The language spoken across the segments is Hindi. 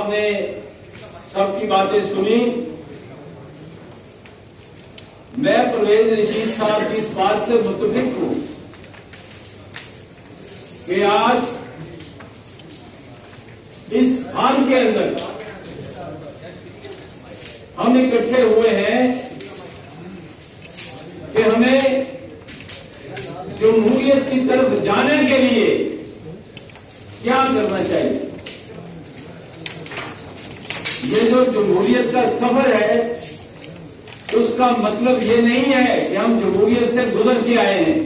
साहब ने सबकी बातें सुनी। मैं परवेज रशीद साहब की इस बात से मुत्तफिक हूं कि आज इस हाल के अंदर हम इकट्ठे हुए हैं कि हमें जमहूरियत की तरफ जाने के लिए क्या करना चाहिए। ये जो जमहूरियत का सफर है उसका मतलब ये नहीं है कि हम जमहूरियत से गुजर के आए हैं।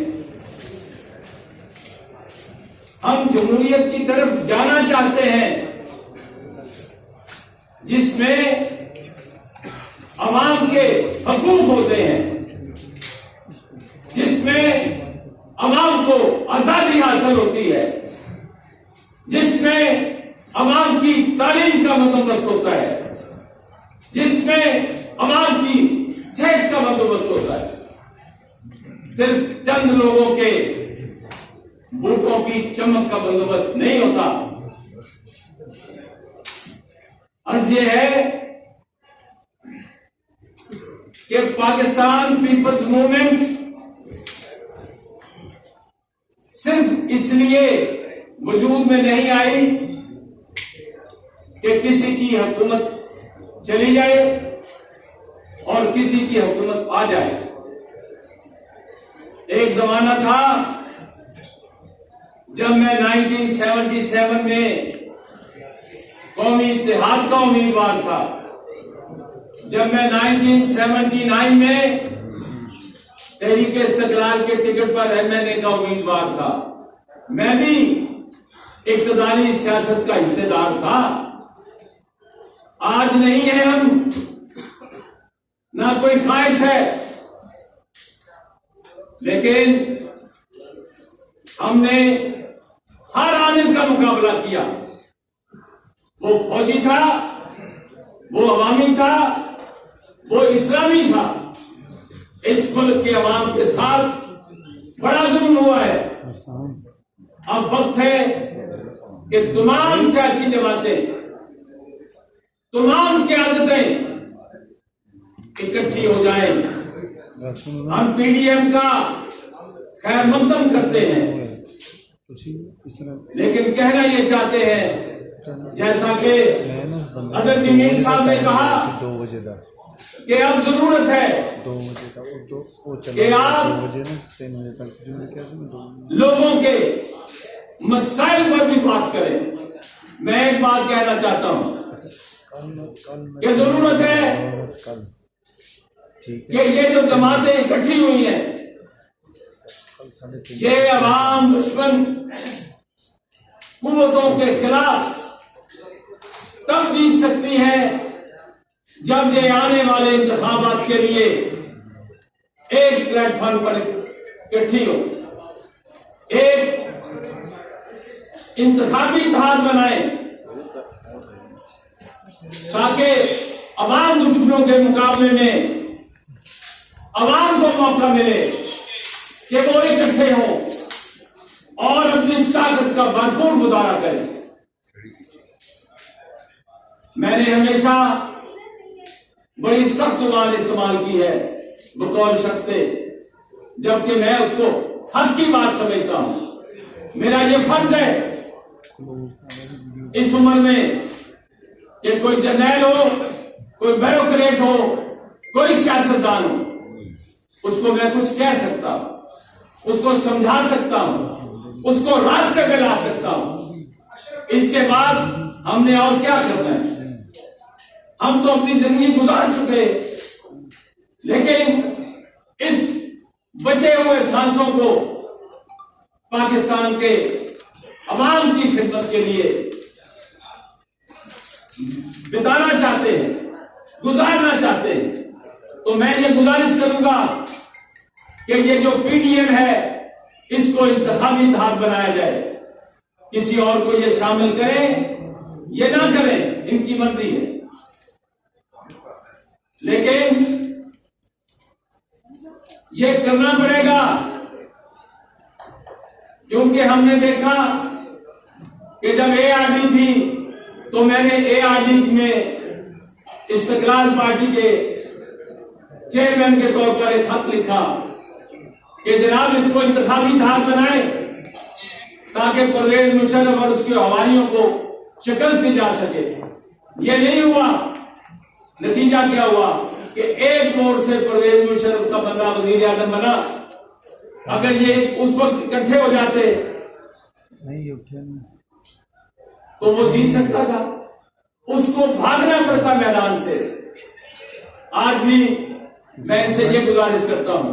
हम जमहूरियत की तरफ जाना चाहते हैं जिसमें अवाम के हकूक होते हैं, जिसमें अवाम को आजादी हासिल होती है, जिसमें अवाम की तालीम का बंदोबस्त होता है, जिसमें अवाम की सेहत का बंदोबस्त होता है। सिर्फ चंद लोगों के बूटों की चमक का बंदोबस्त नहीं होता। अर्ज यह है कि पाकिस्तान पीपल्स मूवमेंट सिर्फ इसलिए वजूद में नहीं आई कि किसी की हुकूमत चली जाए और किसी की हुकूमत आ जाए। एक जमाना था जब मैं 1977 में कौमी इत्तेहाद का उम्मीदवार था, जब मैं 1979 में तहरीक इस्तिकलाल के टिकट पर एमएनए का उम्मीदवार था। मैं भी इक्तदारी सियासत का हिस्सेदार था। आज नहीं है हम, ना कोई ख्वाहिश है, लेकिन हमने हर आमिल का मुकाबला किया। वो फौजी था, वो अवामी था, वो इस्लामी था। इस मुल्क के अवाम के साथ बड़ा जुल्म हुआ है। अब वक्त है कि तमाम सियासी जमातें, तमाम क़यादतें इकट्ठी हो जाएं। हम पीडीएम का खैर मकदम करते हैं, लेकिन कहना ये चाहते हैं जैसा कि अजहर जमील साहब ने कहा कि अब जरूरत है कि आप लोगों के मसाइल पर भी बात करें। मैं एक बात कहना चाहता हूं कि जरूरत है कि ये जो जमातें इकट्ठी हुई हैं, ये अवाम दुश्मन कुव्वतों के खिलाफ तब जीत सकती है जब ये आने वाले इंतखाबात के लिए एक प्लेटफॉर्म पर इकट्ठी हो, एक इंतखाबी इत्तेहाद बनाए ताकि अवाम दुश्मनों के मुकाबले में अवाम को मौका मिले कि वो इकट्ठे हों और अपनी ताकत का भरपूर मुजाहरा करें। मैंने हमेशा बड़ी सख्त जुबान इस्तेमाल की है बकौल शख्स से, जबकि मैं उसको हक की बात समझता हूं। मेरा ये फर्ज है इस उम्र में कि कोई जर्नैल हो, कोई ब्यूरोक्रेट हो, कोई सियासतदान हो, उसको मैं कुछ कह सकता हूं, उसको समझा सकता हूं, उसको रास्ते पे ला सकता हूं। इसके बाद हमने और क्या करना है? हम तो अपनी जिंदगी गुजार चुके, लेकिन इस बचे हुए सांसों को पाकिस्तान के अवाम की खिदमत के लिए बिताना चाहते हैं, गुजारना चाहते हैं। तो मैं ये गुजारिश करूंगा कि ये जो पीडीएम है इसको इंतखाबी इत्तेहाद बनाया जाए। किसी और को ये शामिल करें, ये ना करें, इनकी मर्जी है, लेकिन ये करना पड़ेगा क्योंकि हमने देखा कि जब ARD थी तो मैंने ARD में इस्तिकलाल पार्टी के चेयरमैन के तौर पर एक खत लिखा कि जनाब इसको इंतखाबी धार बनाए ताकि परवेज मुशर्रफ और उसके हवालियों को शिकस्त दी जा सके। ये नहीं हुआ। नतीजा क्या हुआ कि एक वोट से परवेज मुशर्रफ का बंदा वजीर आजम बना। अगर ये उस वक्त इकट्ठे हो जाते नहीं उठे तो वो जीत सकता था। उसको भागना पड़ता मैदान से। आज भी मैं इनसे ये गुजारिश करता हूं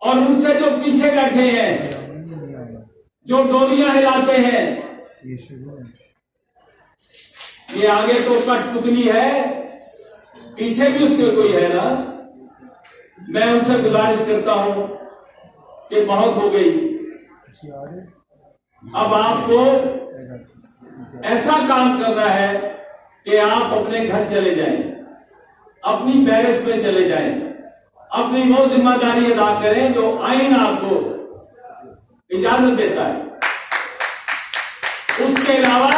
और उनसे जो पीछे बैठे हैं, जो डोरियां हिलाते हैं, ये आगे तो कठपुतली है, पीछे भी उसके कोई है ना। मैं उनसे गुजारिश करता हूं कि बहुत हो गई। अब आपको ऐसा काम करना है कि आप अपने घर चले जाएं, अपनी बैरस में चले जाएं, अपनी वो जिम्मेदारी अदा करें जो आईन आपको इजाजत देता है। उसके अलावा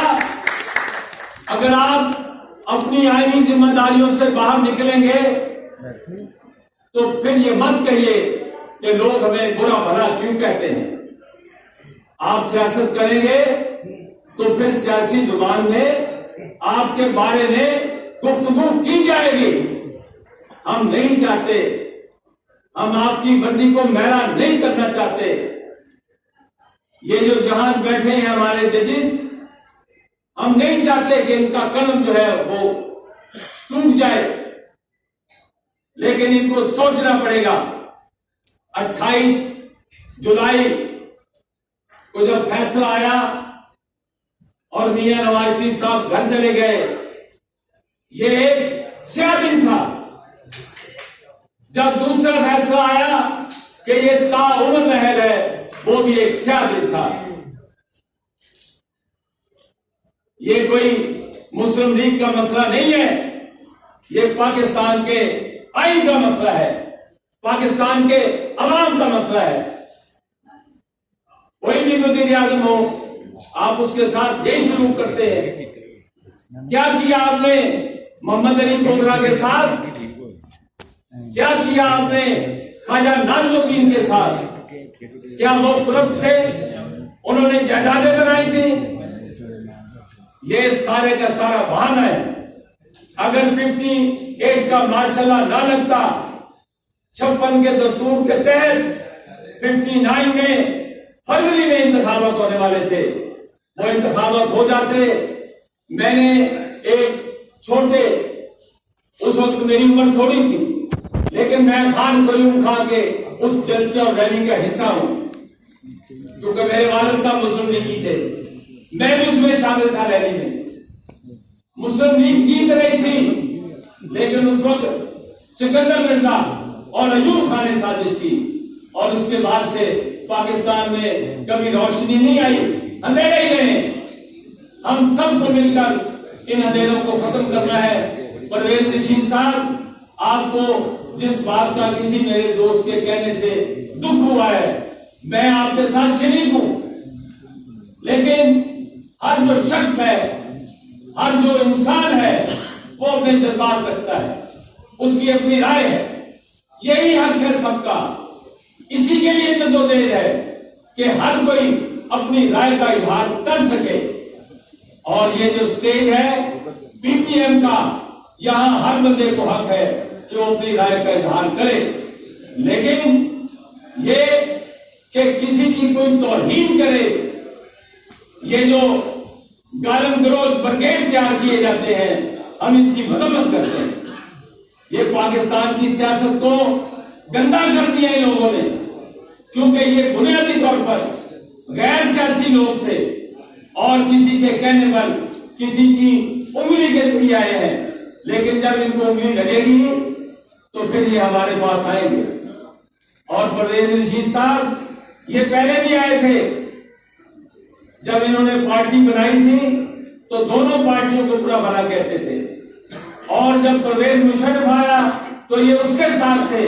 अगर आप अपनी आईनी जिम्मेदारियों से बाहर निकलेंगे तो फिर ये मत कहिए कि लोग हमें बुरा भला क्यों कहते हैं। आप सियासत करेंगे तो फिर सियासी जुबान में आपके बारे में गुफ्तगू की जाएगी। हम नहीं चाहते, हम आपकी वर्दी को मैला नहीं करना चाहते। ये जो जहां बैठे हैं हमारे जजेस, हम नहीं चाहते कि इनका कलम जो है वो टूट जाए, लेकिन इनको सोचना पड़ेगा। 28 जुलाई को जब फैसला आया और मियां नवाज शरीफ साहब घर चले गए, ये एक स्याह दिन था। जब दूसरा फैसला आया कि ये ताउम्र महल है, वो भी एक स्याह दिन था। ये कोई मुस्लिम लीग का मसला नहीं है, ये पाकिस्तान के आइन का मसला है, पाकिस्तान के अवाम का मसला है। कोई भी वजीर आजम हो, आप उसके साथ यही शुरू करते हैं। क्या किया आपने मोहम्मद अली कोकरा के साथ? क्या किया आपने ख्वाजा नाज़मुद्दीन के साथ? क्या वो करप्ट थे? उन्होंने जायदादें बनाई थी? ये सारे का सारा बहाना है। अगर 58 का मार्शल ना लगता, 56 के दस्तूर के तहत 59 में फरवरी में इंतखाबात होने वाले थे, वो इंतखाबात हो जाते। मैंने एक छोटे, उस वक्त मेरी उम्र थोड़ी थी, लेकिन मैं खान कयूम खान के उस जलसे और रैली का हिस्सा हूं, क्योंकि मेरे वालिद साहब मुस्लिम लीग थे। मैं भी उसमें शामिल था रैली में। मुस्लिम लीग जीत रही थी, लेकिन उस वक्त सिकंदर मिर्जा और अयूब खान ने साजिश की, और उसके बाद से पाकिस्तान में कभी रोशनी नहीं आई, अंधेरे ही रहे। हम सबको मिलकर इन अंधेरों को खत्म करना है। परवेज रशीद साहब, आपको जिस बात का किसी मेरे दोस्त के कहने से दुख हुआ है, मैं आपके साथ शरीक हूं, लेकिन हर जो शख्स है, हर जो इंसान है, वो अपने जज्बात रखता है, उसकी अपनी राय है। यही हक है सबका। इसी के लिए जद्दोजहद है कि हर कोई अपनी राय का इजहार कर सके। और ये जो स्टेज है PPM का, यहां हर बंदे को हक है कि वो अपनी राय का इजहार करे, लेकिन ये कि किसी की कोई तौहीन करे, ये जो गालम गलोच ब्रिगेड तैयार किए जाते हैं, हम इसकी मजम्मत करते हैं। ये पाकिस्तान की सियासत को गंदा कर दिया इन लोगों ने, क्योंकि ये बुनियादी तौर पर गैर सियासी लोग थे और किसी के कहने पर, किसी की उंगली के जरिए आए हैं, लेकिन जब इनको उंगली लगेगी तो फिर ये हमारे पास आएंगे। और परवेज रशीद साहब ये पहले भी आए थे, जब इन्होंने पार्टी बनाई थी तो दोनों पार्टियों को बुरा भला कहते थे, और जब परवेज मुशर्रफ आया तो ये उसके साथ थे।